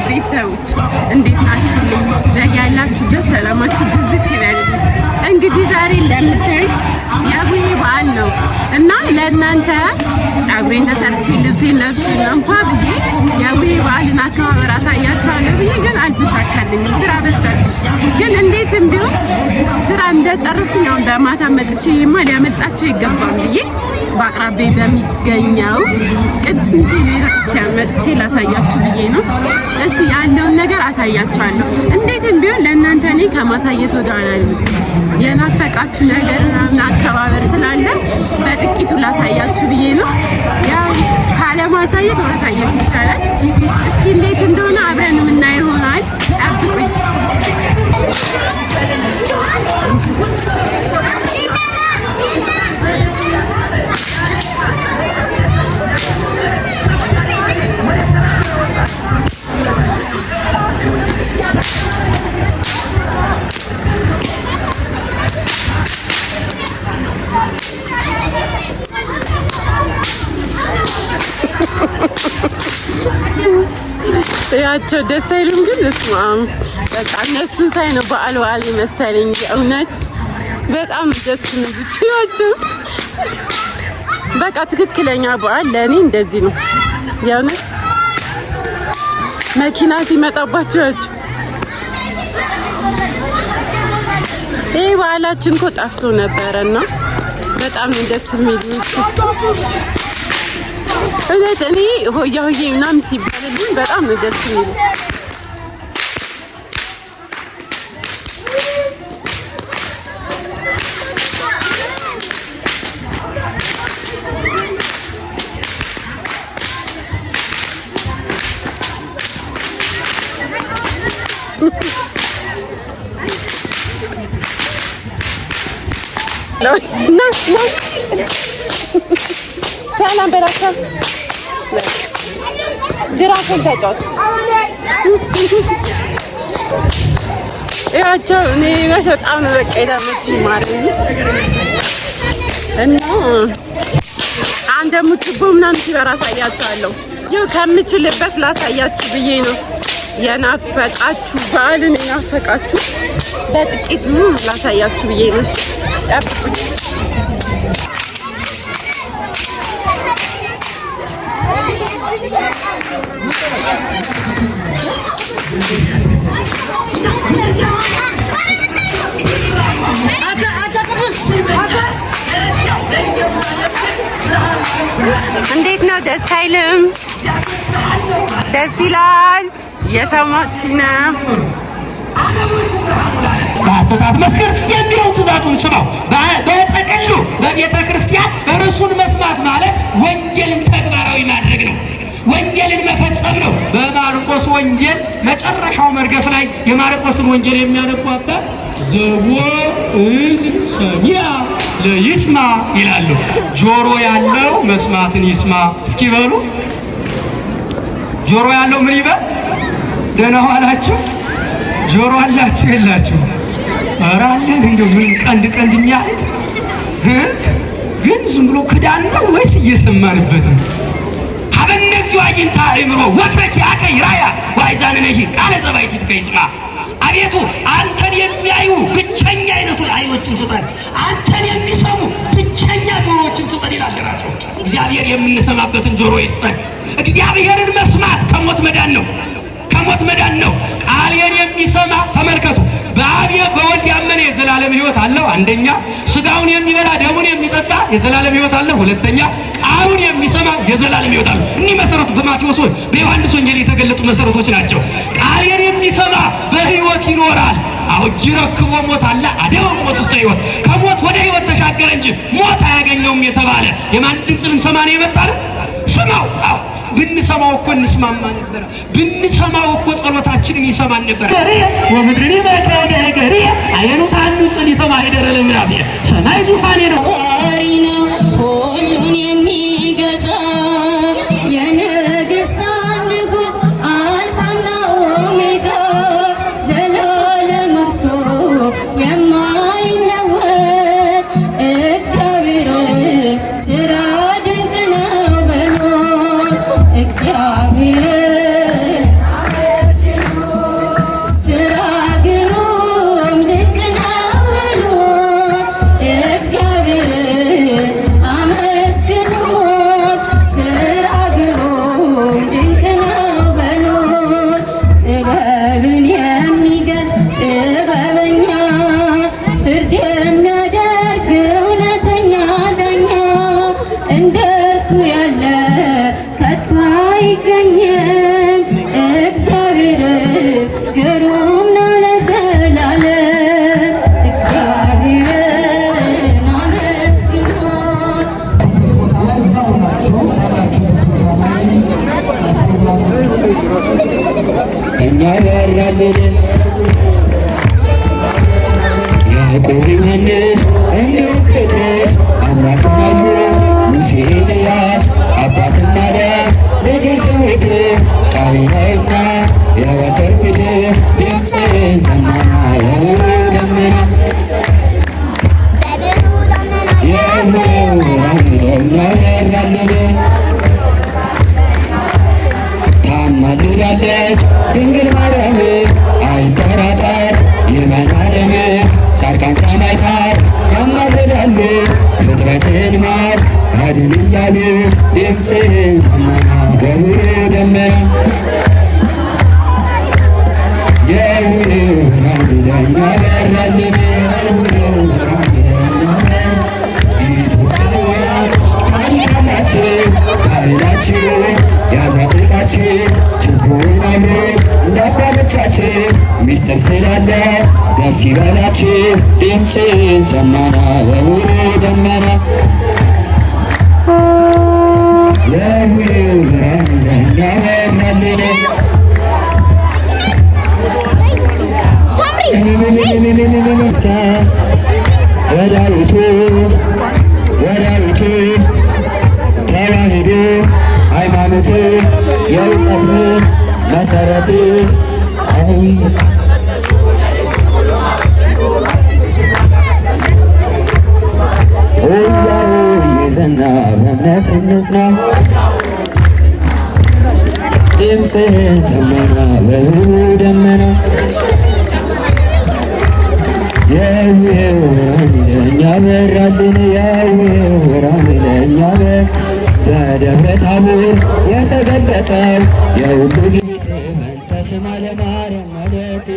ቤተሰቦች እንዴት ናችሁልኝ? በያላችሁበት ሰላማችሁ ብዝት ይበልልኝ። እንግዲህ ዛሬ እንደምታዩት የአቡዬ በዓል ነው እና ለእናንተ ጸጉሬን ተሰርቼ ልብሴን ለብሼ እንኳ ብዬ የአቡዬ በዓልን አከባበር አሳያችኋለሁ ብዬ ግን አልተሳካልኝም። ስራ በዛብኝ። ግን እንዴትም ቢሆን ስራ እንደጨረስኩኝ አሁን በማታ መጥቼ ይማ ሊያመልጣቸው ይገባም ብዬ በአቅራቢያ በሚገኘው ቅድስት ሚካኤል ቤተክርስቲያን መጥቼ ላሳያችሁ ብዬ ነው። እስቲ ያለውን ነገር አሳያችኋለሁ። እንዴትም ቢሆን ለእናንተ እኔ ከማሳየት ወደ ኋላ የናፈቃችሁ ነገር ምናምን አከባበር ስላለ በጥቂቱ ላሳያችሁ ብዬ ነው። ያው ካለማሳየት ማሳየት ይሻላል። እስኪ እንዴት እንደሆነ አብረን የምናየው ይሆናል። ጠብቁኝ። ያቸው ደስ አይሉም ግን እስማም በቃ እነሱን ሳይ ነው በዓል መሰለኝ። እውነት በጣም ደስ ነው ብቻቸው። በቃ ትክክለኛ በዓል ለኔ እንደዚህ ነው። የእውነት መኪና ሲመጣባቸው ያቸው ይሄ በዓላችን እኮ ጠፍቶ ነበረና በጣም ደስ የሚሉት እውነት እኔ ሆያ ሆዬ ምናምን ሲባልልኝ በጣም ነው ደስ የሚለው። ና ሰላም በላቸው። ጅራፉን ተጫወት ያቸው እኔ በጣም ነው በቃ የታመችኝ ማለት እና አንድ ሙትቦ ምናምን ሲበራ አሳያችኋለሁ። ይኸው ከምችልበት ላሳያችሁ ብዬ ነው። የናፈቃችሁ በዓልን የናፈቃችሁ በጥቂቱ ላሳያችሁ ብዬ ነው። ጠብቁኝ። እንዴት ነው? ደስ አይልም? ደስ ይላል። የሰማችሁ ነው። በሐሰት መስክር የሚለው ትእዛዙን ስማው። በጠቅሉ በቤተ ክርስቲያን እርሱን መስማት ማለት ወንጌልን ተግባራዊ ማድረግ ነው። ወንጌልን መፈጸም ነው። በማርቆስ ወንጌል መጨረሻው መርገፍ ላይ የማርቆስን ወንጌል የሚያነቡ አባት ዘቦ እዝን ሰሚያ ለይስማ ይላሉ። ጆሮ ያለው መስማትን ይስማ። እስኪ በሉ ጆሮ ያለው ምን ይበል? ደህና ዋላችሁ። ጆሮ አላችሁ የላችሁ? ኧረ አለን። እንደው ምን ቀንድ የሚያህል ግን ዝም ብሎ ክዳን ነው ወይስ እየሰማንበት ነው? ሀበነግዚው አግኝታ አእምሮ ወፍረክ ያቀይ ራያ ዋይዛን ነህ ቃለ ዘባይት ትከይስማ። አቤቱ አንተን የሚያዩ ብቸኛ አይኖችን ስጠን፣ አንተን የሚሰሙ ብቸኛ ጆሮዎችን ስጠን ይላል ራሱ እግዚአብሔር። የምንሰማበትን ጆሮ ይስጠን። እግዚአብሔርን መስማት ከሞት መዳን ነው። ከሞት መዳን ነው። ቃሌን የሚሰማ ተመልከቱ፣ በአብ በወልድ ያመነ የዘላለም ሕይወት አለው። አንደኛ ስጋውን የሚበላ ደሙን የሚጠጣ የዘላለም ሕይወት አለው። ሁለተኛ ቃሉን የሚሰማ የዘላለም ሕይወት አለው። እኒህ መሰረቱ በማቴዎስ ወንጌል በዮሐንስ ወንጌል የተገለጡ መሰረቶች ናቸው። ቃሌን የሚሰማ በሕይወት ይኖራል። አሁን ይረክቦ ሞት አለ አደው ሞት ውስጥ ሕይወት ከሞት ወደ ሕይወት ተሻገረ እንጂ ሞት አያገኘውም የተባለ የማን ድምፅ ልንሰማ ነው የመጣው? ስማው። አዎ ብንሰማው እኮ እንስማማ ነበር። ብንሰማው እኮ ጸሎታችንን ይሰማን ነበር። ወምድርኒ በከደገሪ አየኑ ታኑ ጸሊተ ማይደረ ለምራፊ ሰማይ ዙፋኔ ነው ሁሉን የሚገዛ የነገስታት ንጉስ አልፋና ኦሜጋ ዘላለም እርሱ የማይለወጥ እግዚአብሔር ስራ ድንቅ ነው በሎ እግዚአብሔር አይገኝም እግዚአብሔር ግሩም ነው ለዘላለም እግዚአብሔርን አመስግኑት። እኛ ያራልን ያዕቆብ ዮሐንስ እንዲሁም ጴጥሮስ አምላክን አዩ ሙሴ ኤልያስ አባትና ማርያም ልጄ ስሙት ቃሌ ነውና የወደድኩት ድምፅህን ሰማና የብሩ ደመና የብርሃን ለእኛ ያራልን ታማልዳለች ድንግል ማርያም አይጠራጠር ይመናለም ጻድቃን ሰማዕታት ያማልዳሉ ፍጥረትን ማር አድን እያሉ ድምፅህን ሰማና በብሩ ደመና የብርሃን ለእኛ ያራልን ባህላችን ያዛጥቃችን ችቦን አምሮ እንደ አባቶቻችን ሚስጥር ስላለ ደስ ይበላችን ድምፅህን ሰማና በብሩ ደመና የብርሃን ለእኛ ያራልን ወዳዊቱ ተዋሕዶ ሃይማኖት የእውቀት መሰረት ኦያው የዘና በእምነት እንጽና ድምፅህን ሰማና በብሩ ደመና የብርሃን ለእኛ በራልን የብርሃን ለእኛ በደብረ ታቦር የተገለጠው የሁሉ ጌጥ መንተ ስማ ለማርያም ማለት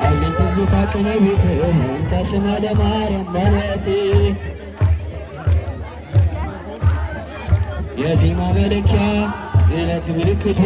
አለኝ ትዝታ ቅኔ ቤት መንተ ስማ ለማርያም ማለት የዜማ መለኪያ ጥለት ምልክቱ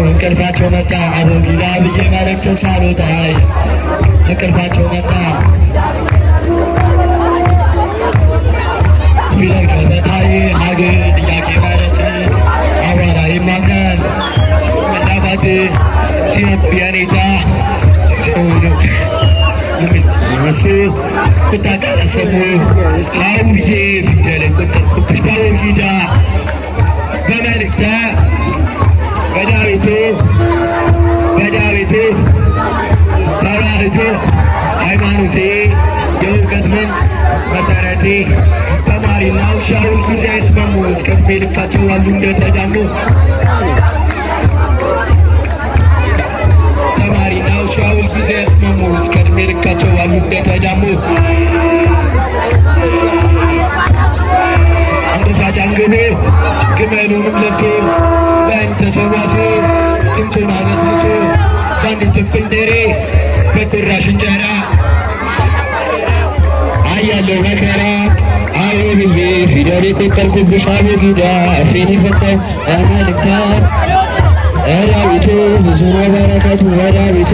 እንቅልፋቸው መጣ አቦጊዳ ብዬ መልእክትን ሳልወጣይ እንቅልፋቸው መጣ ፊደል ገበታዬ ሀገር ጥያቄ ማለት አቧራ ይማምናል መላፋት ሲነቁ የኔታ እሱ ቁጣቃረሰሙ አውዬ ፊደል ቁጥርኩብሽ በአቦጊዳ በመልእክተ በዳዊቱ ተዋሕዶ ሃይማኖቴ የእውቀት ምንጭ መሰረቴ ተማሪና ውሻ ሁልጊዜ አይስማሙ እስከ ዕድሜ ልካቸው አሉ እንደተዳሙ ተማሪና ውሻ ሁልጊዜ አይስማሙ እስከ ዕድሜ ልካቸው አሉ እንደተዳሙ አንገፋጭ አንግቦ ግመሉንም ለብሶ በእንተ ሰዋስቦ ጥንቱን አበስብሶ በአንድ ትፍል ደሬ በቁራሽ እንጀራ አያለው መከራ አዎ ብዬ ፊደል የቆጠርኩብሽ አቦጊዳ አፌን የፈታው መልእክታ ዳዊቱ ብዙ ነው በረከቱ በዳዊቱ